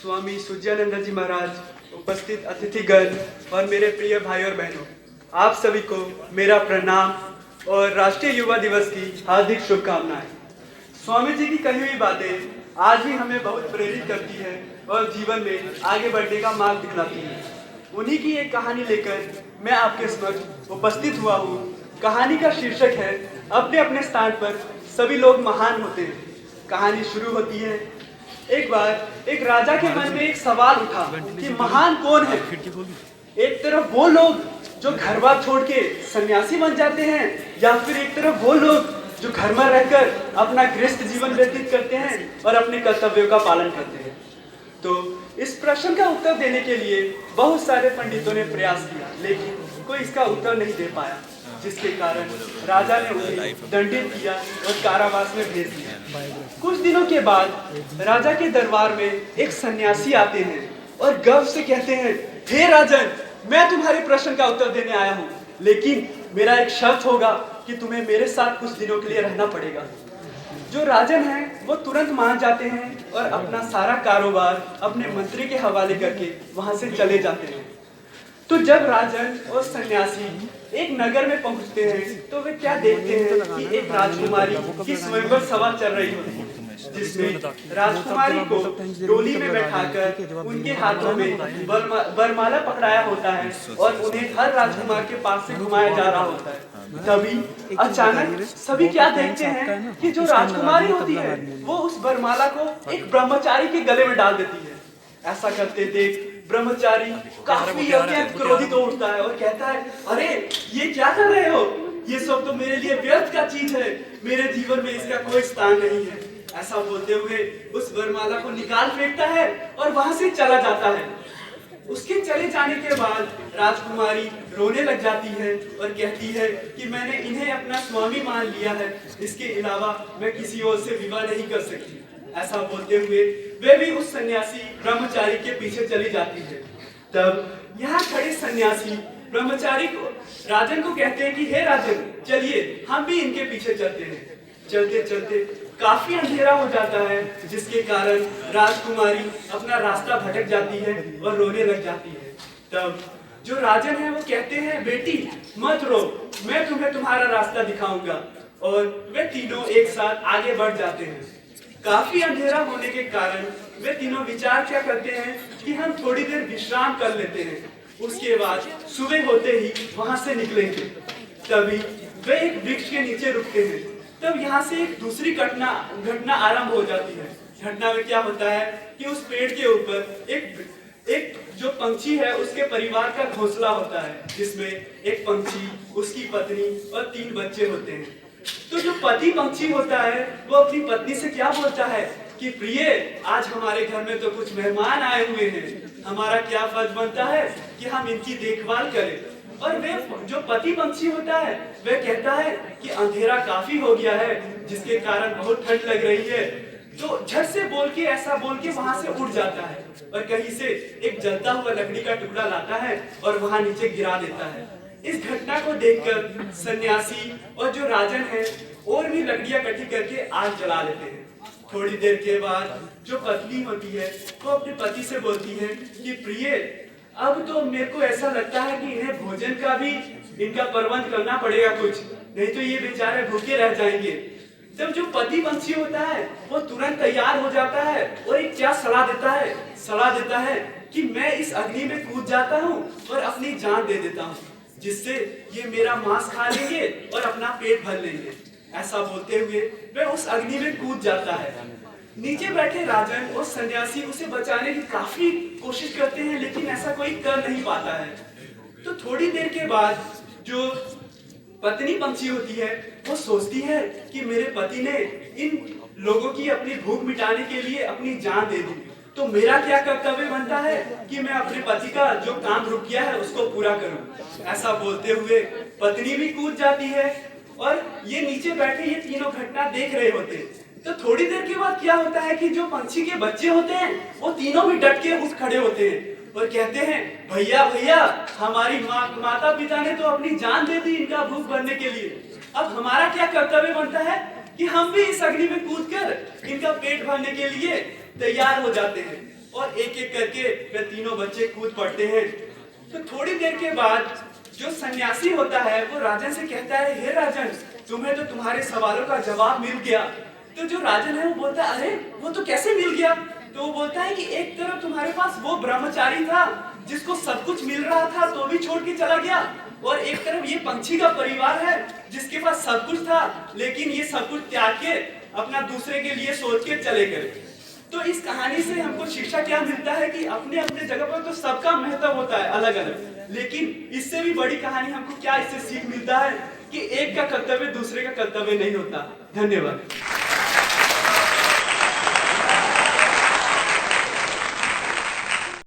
स्वामी सूर्यानंद जी महाराज, उपस्थित अतिथिगण और मेरे प्रिय भाई और बहनों, आप सभी को मेरा प्रणाम और राष्ट्रीय युवा दिवस की हार्दिक शुभकामनाएं। स्वामी जी की कही हुई बातें आज भी हमें बहुत प्रेरित करती है और जीवन में आगे बढ़ने का मार्ग दिखलाती है। उन्हीं की एक कहानी लेकर मैं आपके समक्ष उपस्थित हुआ हूँ। कहानी का शीर्षक है अपने अपने स्थान पर सभी लोग महान होते हैं। कहानी शुरू होती है। एक बार एक राजा के मन में एक सवाल उठा कि महान कौन है। एक तरफ वो लोग जो घर बार छोड़ के सन्यासी बन जाते हैं, या फिर एक तरफ वो लोग जो घर में रहकर अपना गृहस्थ जीवन व्यतीत करते हैं और अपने कर्तव्यों का पालन करते हैं। तो इस प्रश्न का उत्तर देने के लिए बहुत सारे पंडितों ने प्रयास किया, लेकिन कोई इसका उत्तर नहीं दे पाया, जिसके कारण राजा ने उन्हें दंडित किया और कारावास में भेज दिया। कुछ दिनों के बाद राजा के दरबार में एक सन्यासी आते हैं और गर्व से कहते हैं, हे राजन, मैं तुम्हारे प्रश्न का उत्तर देने आया हूँ, लेकिन मेरा एक शर्त होगा कि तुम्हें मेरे साथ कुछ दिनों के लिए रहना पड़ेगा। जो राजन हैं वो तुरंत मान जाते हैं और अपना सारा कारोबार अपने मंत्री के हवाले करके वहां से चले जाते हैं। तो जब राजन और सन्यासी एक नगर में पहुंचते हैं तो वे क्या देखते हैं कि एक राजकुमारी की स्वयंवर सभा चल रही होती है, जिसमें राजकुमारी को डोली में बैठाकर उनके हाथों में वरमाला पकड़ाया होता है और उन्हें हर राजकुमार के पास से घुमाया जा रहा होता है। तभी अचानक सभी क्या देखते हैं कि जो राजकुमारी होती है वो उस वरमाला को एक ब्रह्मचारी के गले में डाल देती है। ऐसा करते देख ब्रह्मचारी काफी अत्यंत क्रोधित हो उठता है और कहता है, अरे ये क्या कर रहे हो? ये सब तो मेरे लिए व्यर्थ का चीज है, मेरे जीवन में इसका कोई स्थान नहीं है। ऐसा बोलते हुए उस वरमाला को निकाल फेंकता है और वहां से चला जाता है। उसके चले जाने के बाद राजकुमारी रोने लग जाती है और कहती है कि मैंने इन्हें अपना स्वामी मान लिया है, इसके अलावा मैं किसी और से विवाह नहीं कर सकती। ऐसा बोलते हुए वे भी उस सन्यासी ब्रह्मचारी के पीछे चली जाती है। तब यहाँ खड़े सन्यासी ब्रह्मचारी को राजन को कहते हैं कि हे राजन, चलिए हम भी इनके पीछे चलते हैं। चलते चलते काफी अंधेरा हो जाता है, जिसके कारण राजकुमारी अपना रास्ता भटक जाती है और रोने लग जाती है। तब जो राजन है वो कहते हैं, बेटी मत रो, मैं तुम्हें तुम्हारा रास्ता दिखाऊंगा। और वे तीनों एक साथ आगे बढ़ जाते हैं। काफी अंधेरा होने के कारण वे तीनों विचार क्या करते हैं कि हम थोड़ी देर विश्राम कर लेते हैं, उसके बाद सुबह होते ही वहां से निकलेंगे। तभी वे एक वृक्ष के नीचे रुकते हैं। तब यहाँ से एक दूसरी घटना आरंभ हो जाती है। घटना में क्या होता है कि उस पेड़ के ऊपर एक जो पंछी है उसके परिवार का घोंसला होता है, जिसमें एक पंछी, उसकी पत्नी और 3 बच्चे होते हैं। तो जो पति पंछी होता है वो अपनी पत्नी से क्या बोलता है कि प्रिय, आज हमारे घर में तो कुछ मेहमान आए हुए हैं, हमारा क्या फर्ज बनता है कि हम इनकी देखभाल करें। और वे जो पति पंछी होता है वह कहता है कि अंधेरा काफी हो गया है, जिसके कारण बहुत ठंड लग रही है। तो झट से बोल के ऐसा बोल के वहां से उड़ जाता है और कहीं से एक जलता हुआ लकड़ी का टुकड़ा लाता है और वहां नीचे गिरा देता है। इस घटना को देखकर सन्यासी और जो राजन है और भी लकड़ियां इकट्ठी करके आग जला लेते हैं। थोड़ी देर के बाद जो पत्नी होती है वो अपने पति से बोलती है कि प्रिय, अब तो मेरे को ऐसा लगता है कि इन्हें भोजन का भी इनका प्रबंध करना पड़ेगा कुछ, नहीं तो ये बेचारे भूखे रह जाएंगे। जब जो पति पंछी होता है वो तुरंत तैयार हो जाता है और एक क्या सलाह देता है कि मैं इस अग्नि में कूद जाता हूँ और अपनी जान दे देता हूँ, जिससे ये मेरा मांस खा लेंगे और अपना पेट भर लेंगे। ऐसा बोलते हुए वह उस अग्नि में कूद जाता है। नीचे बैठे राजन और सन्यासी उसे बचाने की काफी कोशिश करते हैं, लेकिन ऐसा कोई कर नहीं पाता है। तो थोड़ी देर के बाद जो पत्नी पंछी होती है वो सोचती है कि मेरे पति ने इन लोगों की अपनी भूख मिटाने के लिए अपनी जान दे दी, तो मेरा क्या कर्तव्य बनता है कि मैं अपने पति का जो काम रुक गया है उसको पूरा करूं। ऐसा बोलते हुए पत्नी भी कूद जाती है और ये नीचे बैठे ये तीनों घटना देख रहे होते हैं। तो थोड़ी देर के बाद क्या होता है कि जो पंछी के बच्चे होते हैं वो तीनों भी डट के उठ खड़े होते हैं और कहते हैं, भैया भैया, हमारी माता पिता ने तो अपनी जान दे दी इनका भूख भरने के लिए, अब हमारा क्या कर्तव्य बनता है कि हम भी इस अग्नि में कूदकर इनका पेट भरने के लिए तैयार हो जाते हैं। और एक एक करके वे तीनों बच्चे कूद पड़ते हैं। तो थोड़ी देर के बाद जो सन्यासी होता है वो राजन से कहता है, हे राजन, तुम्हें तो तुम्हारे सवालों का जवाब मिल गया। तो जो राजन है वो बोलता है, अरे वो तो कैसे मिल गया? तो वो बोलता है कि एक तरफ तुम्हारे पास वो ब्रह्मचारी था जिसको सब कुछ मिल रहा था तो भी छोड़ के चला गया, और एक तरफ ये पंछी का परिवार है जिसके पास सब कुछ था लेकिन ये सब कुछ त्याग के अपना दूसरे के लिए सोच के चले गए। तो इस कहानी से हमको शिक्षा क्या मिलता है कि अपने अपने जगह पर तो सबका महत्व होता है अलग अलग, लेकिन इससे भी बड़ी कहानी हमको क्या इससे सीख मिलता है कि एक का कर्तव्य दूसरे का कर्तव्य नहीं होता। धन्यवाद।